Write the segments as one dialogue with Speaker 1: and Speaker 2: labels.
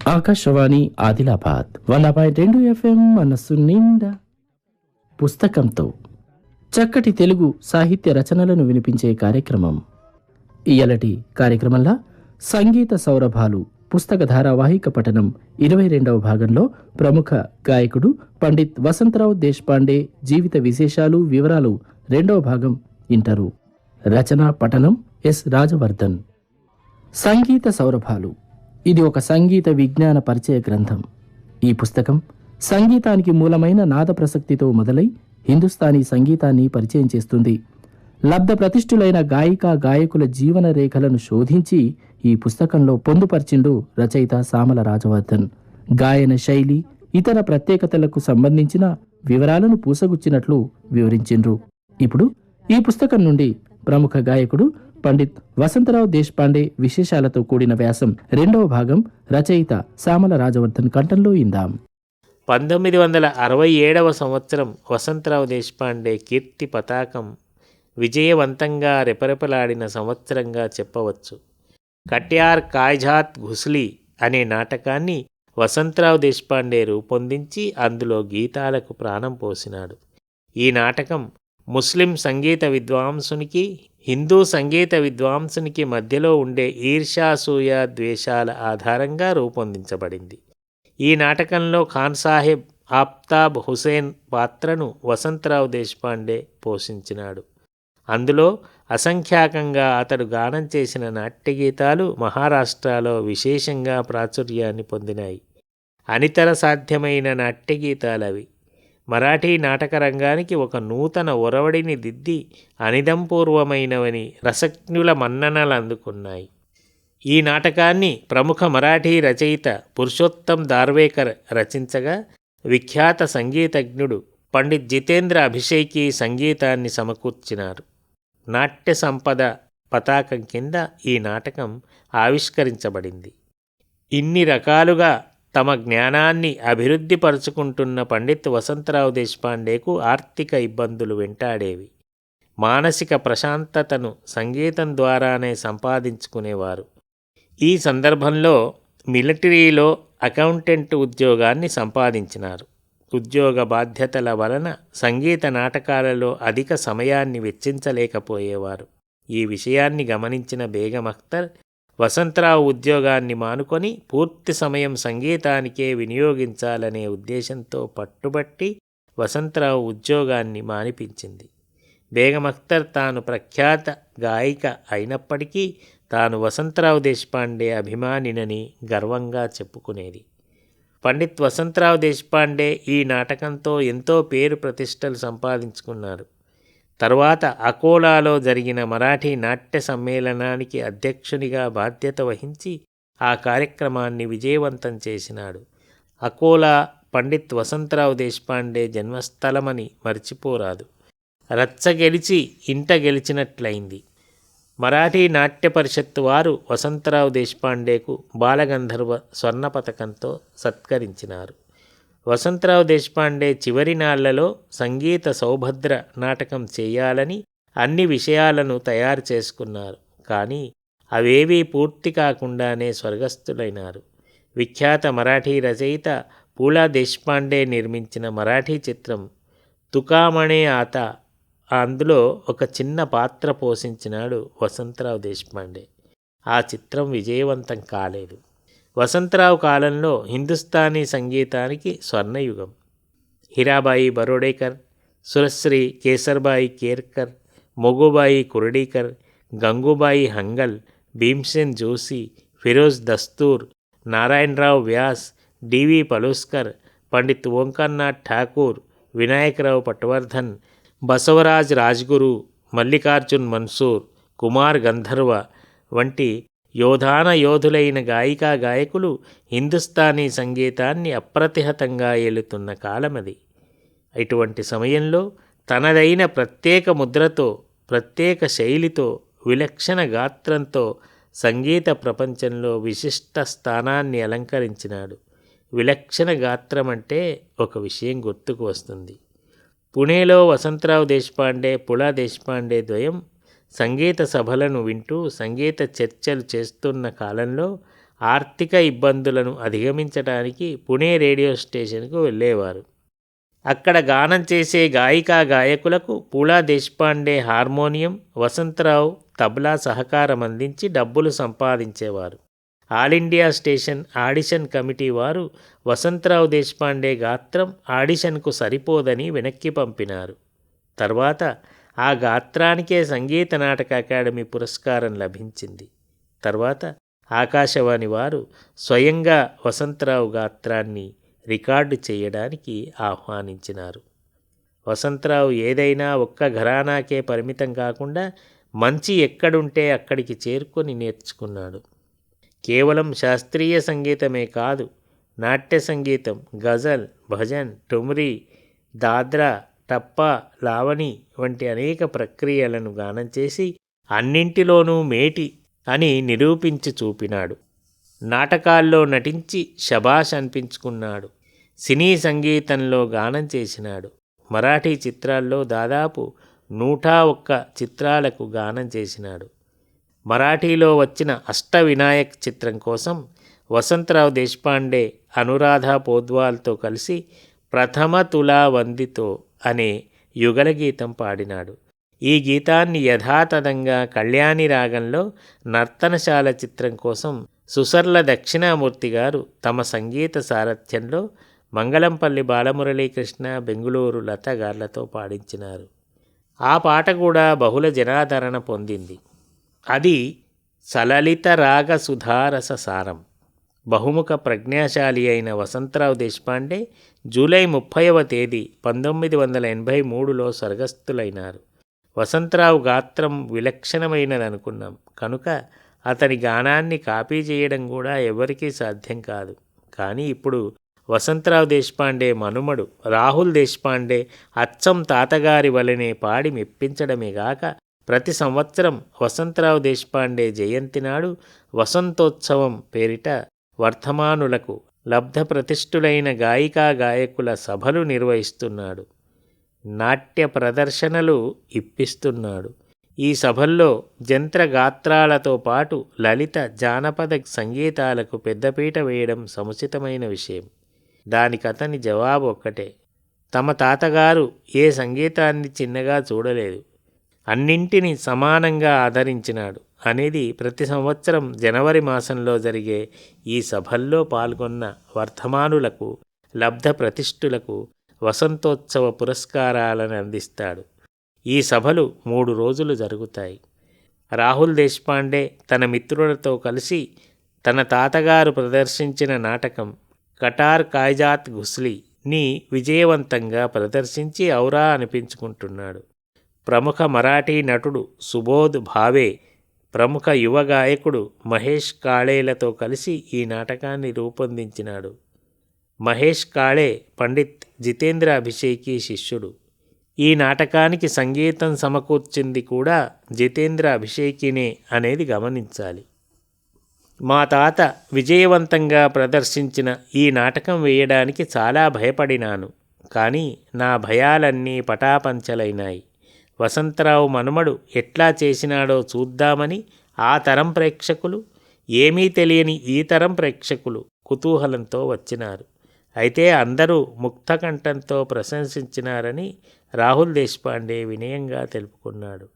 Speaker 1: Akashvani Adilabad 100.2 FM మనస్సు నిండా పుస్తకంతో చక్కటి తెలుగు సాహిత్య రచనలను వినిపించే కార్యక్రమం. ఇయలటి కార్యక్రమంలో సంగీత సౌరభాలు పుస్తక ధారావాహిక పఠనం 22వ భాగంలో ప్రముఖ గాయకుడు పండిత్ వసంతరావు దేశపాండే జీవిత విశేషాలు వివరాలు 2వ భాగం ఇంటారు. రచన పఠనం ఎస్ రాజవర్ధన్. సంగీత సౌరభాలు ఇది ఒక సంగీత విజ్ఞాన పరిచయ గ్రంథం. ఈ పుస్తకం సంగీతానికి మూలమైన నాద ప్రసక్తితో మొదలై హిందుస్థానీ సంగీతాన్ని పరిచయం చేస్తుంది. లబ్ధ ప్రతిష్ఠులైన గాయకుల జీవన రేఖలను శోధించి ఈ పుస్తకంలో పొందుపరిచిండు రచయిత సామల రాజవర్ధన్. గాయన శైలి, ఇతర ప్రత్యేకతలకు సంబంధించిన వివరాలను పూసగుచ్చినట్లు వివరించిండ్రు. ఇప్పుడు ఈ పుస్తకం నుండి ప్రముఖ గాయకుడు పండిత్ వసంతరావు దేశపాండే విశేషాలతో కూడిన వ్యాసం 2వ భాగం రచయిత సామల రాజవర్ధన్ కంఠంలో ఇందాం.
Speaker 2: 1967వ సంవత్సరం వసంతరావు దేశపాండే కీర్తి పతాకం విజయవంతంగా రెపరెపలాడిన సంవత్సరంగా చెప్పవచ్చు. కట్యార్ కాయ్జాత్ ఘుస్లీ అనే నాటకాన్ని వసంతరావు దేశపాండే రూపొందించి అందులో గీతాలకు ప్రాణం పోసినాడు. ఈ నాటకం ముస్లిం సంగీత విద్వాంసునికి, హిందూ సంగీత విద్వాంసునికి మధ్యలో ఉండే ఈర్ష్యాసూయ ద్వేషాల ఆధారంగా రూపొందించబడింది. ఈ నాటకంలో ఖాన్ సాహెబ్ ఆఫ్తాబ్ హుసేన్ పాత్రను వసంతరావు దేశపాండే పోషించినాడు. అందులో అసంఖ్యాకంగా అతడు గానం చేసిన నాట్యగీతాలు మహారాష్ట్రలో విశేషంగా ప్రాచుర్యాన్ని పొందినాయి. అనితర సాధ్యమైన నాట్యగీతాలవి. మరాఠీ నాటక రంగానికి ఒక నూతన ఒరవడిని దిద్ది అనిదంపూర్వమైనవని రసజ్ఞుల మన్ననలు అందుకున్నాయి. ఈ నాటకాన్ని ప్రముఖ మరాఠీ రచయిత పురుషోత్తం దార్వేకర్ రచించగా విఖ్యాత సంగీతజ్ఞుడు పండిత్ జితేంద్ర అభిషేకి సంగీతాన్ని సమకూర్చినారు. నాట్య సంపద పతాకం కింద ఈ నాటకం ఆవిష్కరించబడింది. ఇన్ని రకాలుగా తమ జ్ఞానాన్ని అభివృద్ధి పరుచుకుంటున్న పండిత్ వసంతరావు దేశపాండేకు ఆర్థిక ఇబ్బందులు వెంటాడేవి. మానసిక ప్రశాంతతను సంగీతం ద్వారానే సంపాదించుకునేవారు. ఈ సందర్భంలో మిలిటరీలో అకౌంటెంట్ ఉద్యోగాన్ని సంపాదించినారు. ఉద్యోగ బాధ్యతల వలన సంగీత నాటకాలలో అధిక సమయాన్ని వెచ్చించలేకపోయేవారు. ఈ విషయాన్ని గమనించిన బేగం అఖ్తర్ వసంతరావు ఉద్యోగాన్ని మానుకొని పూర్తి సమయం సంగీతానికే వినియోగించాలనే ఉద్దేశంతో పట్టుబట్టి వసంతరావు ఉద్యోగాన్ని మానిపించింది. బేగం అఖ్తర్ తాను ప్రఖ్యాత గాయిక అయినప్పటికీ తాను వసంతరావు దేశపాండే అభిమానినని గర్వంగా చెప్పుకునేది. పండిత్ వసంతరావు దేశపాండే ఈ నాటకంతో ఎంతో పేరు ప్రతిష్టలు సంపాదించుకున్నారు. తరువాత అకోలాలో జరిగిన మరాఠీ నాట్య సమ్మేళనానికి అధ్యక్షునిగా బాధ్యత వహించి ఆ కార్యక్రమాన్ని విజయవంతం చేసినాడు. అకోలా పండిత్ వసంతరావు దేశపాండే జన్మస్థలమని మర్చిపోరాదు. రచ్చ గెలిచి ఇంట గెలిచినట్లయింది. మరాఠీ నాట్య పరిషత్తు వారు వసంతరావు దేశపాండేకు బాలగంధర్వ స్వర్ణ పతకంతో సత్కరించినారు. వసంతరావు దేశపాండే చివరి నాళ్లలో సంగీత సౌభద్ర నాటకం చేయాలని అన్ని విషయాలను తయారు చేసుకున్నారు. కానీ అవేవీ పూర్తి కాకుండానే స్వర్గస్థులైనారు. విఖ్యాత మరాఠీ రచయిత పూలా దేశపాండే నిర్మించిన మరాఠీ చిత్రం తుకామణే ఆత, అందులో ఒక చిన్న పాత్ర పోషించినాడు వసంతరావు దేశపాండే. ఆ చిత్రం విజయవంతం కాలేదు. వసంతరావు కాలంలో హిందుస్థానీ సంగీతానికి స్వర్ణయుగం. హీరాబాయి బరోడేకర్, సురశ్రీ కేసర్బాయి కేర్కర్, మొగుబాయి కురడీకర్, గంగూబాయి హంగల్, భీమ్సేన్ జోషి, ఫిరోజ్ దస్తూర్, నారాయణరావు వ్యాస్, డివి పలుస్కర్, పండిత్ ఓంకార్నాథ్ ఠాకూర్, వినాయకరావు పట్వర్ధన్, బసవరాజ్ రాజ్గురు, మల్లికార్జున్ మన్సూర్, కుమార్ గంధర్వ వంటి యోధాన యోధులైన గాయకులు హిందుస్థానీ సంగీతాన్ని అప్రతిహతంగా ఏలుతున్న కాలమది. ఇటువంటి సమయంలో తనదైన ప్రత్యేక ముద్రతో, ప్రత్యేక శైలితో, విలక్షణ గాత్రంతో సంగీత ప్రపంచంలో విశిష్ట స్థానాన్ని అలంకరించినాడు. విలక్షణ గాత్రం అంటే ఒక విషయం గుర్తుకు వస్తుంది. పుణేలో వసంతరావు దేశపాండే, పులా దేశపాండే ద్వయం సంగీత సభలను వింటూ సంగీత చర్చలు చేస్తున్న కాలంలో ఆర్థిక ఇబ్బందులను అధిగమించడానికి పుణే రేడియో స్టేషన్కు వెళ్ళేవారు. అక్కడ గానం చేసే గాయకులకు పూలా దేశపాండే హార్మోనియం, వసంతరావు తబలా సహకారం అందించి డబ్బులు సంపాదించేవారు. All India station audition committee వారు వసంతరావు దేశపాండే గాత్రం ఆడిషన్కు సరిపోదని వెనక్కి పంపినారు. తర్వాత ఆ గాత్రానికే సంగీత నాటక అకాడమీ పురస్కారం లభించింది. తర్వాత ఆకాశవాణి వారు స్వయంగా వసంతరావు గాత్రాన్ని రికార్డు చేయడానికి ఆహ్వానించినారు. వసంతరావు ఏదైనా ఒక్క ఘరానాకే పరిమితం కాకుండా మంచి ఎక్కడుంటే అక్కడికి చేరుకొని నేర్చుకున్నాడు. కేవలం శాస్త్రీయ సంగీతమే కాదు, నాట్య సంగీతం, గజల్, భజన్, ఠుమ్రీ, దాద్రా, టప్పా, లావణి వంటి అనేక ప్రక్రియలను గానం చేసి అన్నింటిలోనూ మేటి అని నిరూపించి చూపినాడు. నాటకాల్లో నటించి శభాష్ అనిపించుకున్నాడు. సినీ సంగీతంలో గానం చేసినాడు. మరాఠీ చిత్రాల్లో దాదాపు 101 చిత్రాలకు గానం చేసినాడు. మరాఠీలో వచ్చిన అష్టవినాయక్ చిత్రం కోసం వసంతరావు దేశపాండే అనురాధ పోద్వాల్తో కలిసి ప్రథమ తులా వందితో అనే యుగళగీతం పాడినాడు. ఈ గీతాన్ని యథాతథంగా కళ్యాణి రాగంలో నర్తనశాల చిత్రం కోసం సుసర్ల దక్షిణామూర్తి గారు తమ సంగీత సారథ్యంలో మంగళంపల్లి బాలమురళీకృష్ణ, బెంగుళూరు లత గార్లతో పాడించినారు. ఆ పాట కూడా బహుళ జనాదరణ పొందింది. అది సలలిత రాగ సుధారస సారం. బహుముఖ ప్రజ్ఞాశాలి అయిన వసంతరావు దేశపాండే జూలై 30వ తేదీ 1983లో స్వర్గస్థులైనారు. వసంతరావు గాత్రం విలక్షణమైనదనుకున్నాం కనుక అతని గానాన్ని కాపీ చేయడం కూడా ఎవరికీ సాధ్యం కాదు. కానీ ఇప్పుడు వసంతరావు దేశపాండే మనుమడు రాహుల్ దేశపాండే అచ్చం తాతగారి వలనే పాడి మెప్పించడమే గాక ప్రతి సంవత్సరం వసంతరావు దేశపాండే జయంతి నాడు వసంతోత్సవం పేరిట వర్ధమానులకు లబ్ధ ప్రతిష్ఠులైన గాయకుల సభలు నిర్వహిస్తున్నాడు. నాట్య ప్రదర్శనలు ఇప్పిస్తున్నాడు. ఈ సభల్లో జంత్ర గాత్రాలతో పాటు లలిత జానపద సంగీతాలకు పెద్దపీట వేయడం సముచితమైన విషయం. దానికతని జవాబు ఒక్కటే: తమ తాతగారు ఏ సంగీతాన్ని చిన్నగా చూడలేదు, అన్నింటినీ సమానంగా ఆదరించినాడు అనేది ప్రతి సంవత్సరం జనవరి మాసంలో జరిగే ఈ సభల్లో పాల్గొన్న వర్ధమానులకు లబ్ధ ప్రతిష్ఠులకు వసంతోత్సవ పురస్కారాలను అందిస్తాడు. ఈ సభలు 3 రోజులు జరుగుతాయి. రాహుల్ దేశపాండే తన మిత్రులతో కలిసి తన తాతగారు ప్రదర్శించిన నాటకం కటార్ కాయ్జాత్ ఘుస్లీని విజయవంతంగా ప్రదర్శించి ఔరా అనిపించుకుంటున్నాడు. ప్రముఖ మరాఠీ నటుడు సుబోధ్ భావే, ప్రముఖ యువ గాయకుడు మహేష్ కాళేలతో కలిసి ఈ నాటకాన్ని రూపొందించినాడు. మహేష్ కాళే పండిత్ జితేంద్ర అభిషేకి శిష్యుడు. ఈ నాటకానికి సంగీతం సమకూర్చింది కూడా జితేంద్ర అభిషేకినే అనేది గమనించాలి. మా తాత విజయవంతంగా ప్రదర్శించిన ఈ నాటకం వేయడానికి చాలా భయపడినాను. కానీ నా భయాలన్నీ పటాపంచలైనాయి. వసంతరావు మనుమడు ఎట్లా చేసినాడో చూద్దామని ఆ తరం ప్రేక్షకులు, ఏమీ తెలియని ఈ తరం ప్రేక్షకులు కుతూహలంతో వచ్చినారు. అయితే అందరూ ముక్తకంఠంతో ప్రశంసించినారని రాహుల్ దేశపాండే వినయంగా తెలుపుకున్నాడు.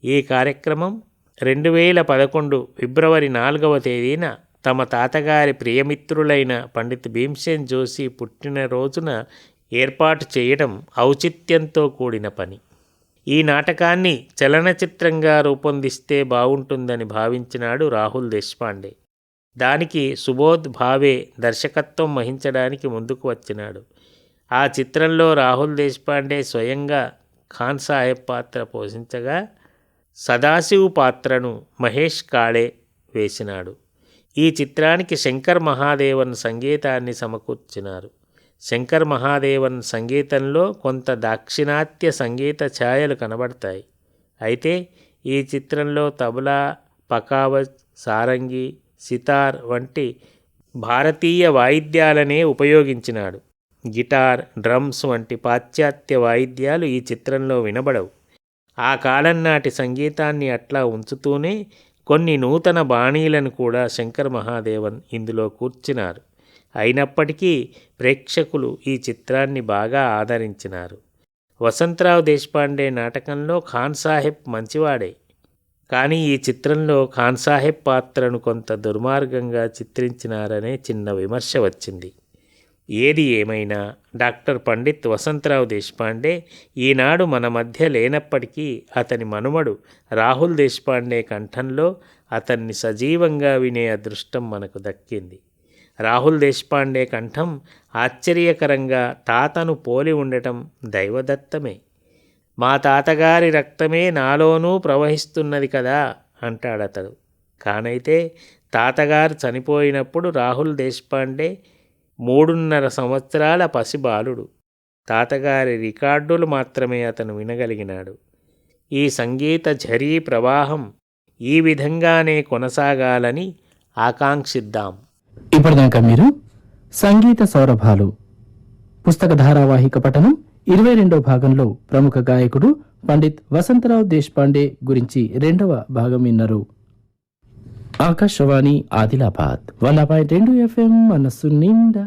Speaker 2: ఈ కార్యక్రమం 2011 ఫిబ్రవరి 4వ తేదీన తమ తాతగారి ప్రియమిత్రులైన పండిత్ భీమ్సేన్ జోషి పుట్టినరోజున ఏర్పాటు చేయడం ఔచిత్యంతో కూడిన పని. ఈ నాటకాన్ని చలనచిత్రంగా రూపొందిస్తే బాగుంటుందని భావించినాడు రాహుల్ దేశపాండే. దానికి సుబోధ్ భావే దర్శకత్వం వహించడానికి ముందుకు వచ్చినాడు. ఆ చిత్రంలో రాహుల్ దేశపాండే స్వయంగా ఖాన్ సాహెబ్ పాత్ర పోషించగా సదాశివ్ పాత్రను మహేష్ కాళే వేసినాడు. ఈ చిత్రానికి శంకర్ మహాదేవన్ సంగీతాన్ని సమకూర్చినారు. శంకర్ మహాదేవన్ సంగీతంలో కొంత దాక్షిణాత్య సంగీత ఛాయలు కనబడతాయి. అయితే ఈ చిత్రంలో తబలా, పకావజ్, సారంగి, సితార్ వంటి భారతీయ వాయిద్యాలనే ఉపయోగించినాడు. గిటార్, డ్రమ్స్ వంటి పాశ్చాత్య వాయిద్యాలు ఈ చిత్రంలో వినబడవు. ఆ కాలం నాటి సంగీతాన్ని అట్లా ఉంచుతూనే కొన్ని నూతన బాణీలను కూడా శంకర్ మహాదేవన్ ఇందులో కూర్చినారు. అయినప్పటికీ ప్రేక్షకులు ఈ చిత్రాన్ని బాగా ఆదరించినారు. వసంతరావు దేశపాండే నాటకంలో ఖాన్ సాహెబ్ మంచివాడే, కానీ ఈ చిత్రంలో ఖాన్ సాహెబ్ పాత్రను కొంత దుర్మార్గంగా చిత్రించినారనే చిన్న విమర్శ వచ్చింది. ఏది ఏమైనా డాక్టర్ పండిత్ వసంతరావు దేశపాండే ఈనాడు మన మధ్య లేనప్పటికీ అతని మనుమడు రాహుల్ దేశపాండే కంఠంలో అతన్ని సజీవంగా వినే అదృష్టం మనకు దక్కింది. రాహుల్ దేశపాండే కంఠం ఆశ్చర్యకరంగా తాతను పోలి ఉండటం దైవదత్తమే. మా తాతగారి రక్తమే నాలోనూ ప్రవహిస్తున్నది కదా అంటాడతడు. కానైతే తాతగారు చనిపోయినప్పుడు రాహుల్ దేశపాండే 3.5 సంవత్సరాల పసిబాలుడు. తాతగారి రికార్డులు మాత్రమే అతను వినగలిగినాడు. ఈ సంగీత ఝరీ ప్రవాహం ఈ విధంగానే కొనసాగాలని ఆకాంక్షిద్దాం.
Speaker 1: ఇప్పటిదాకా మీరు సంగీత సౌరభాలు పుస్తక ధారావాహిక పఠనం 22వ భాగంలో ప్రముఖ గాయకుడు పండిత్ వసంతరావు దేశపాండే గురించి 2వ భాగం విన్నారు. ఆకాశవాణి ఆదిలాబాద్ 100.2 FM మనస్సు నిండా.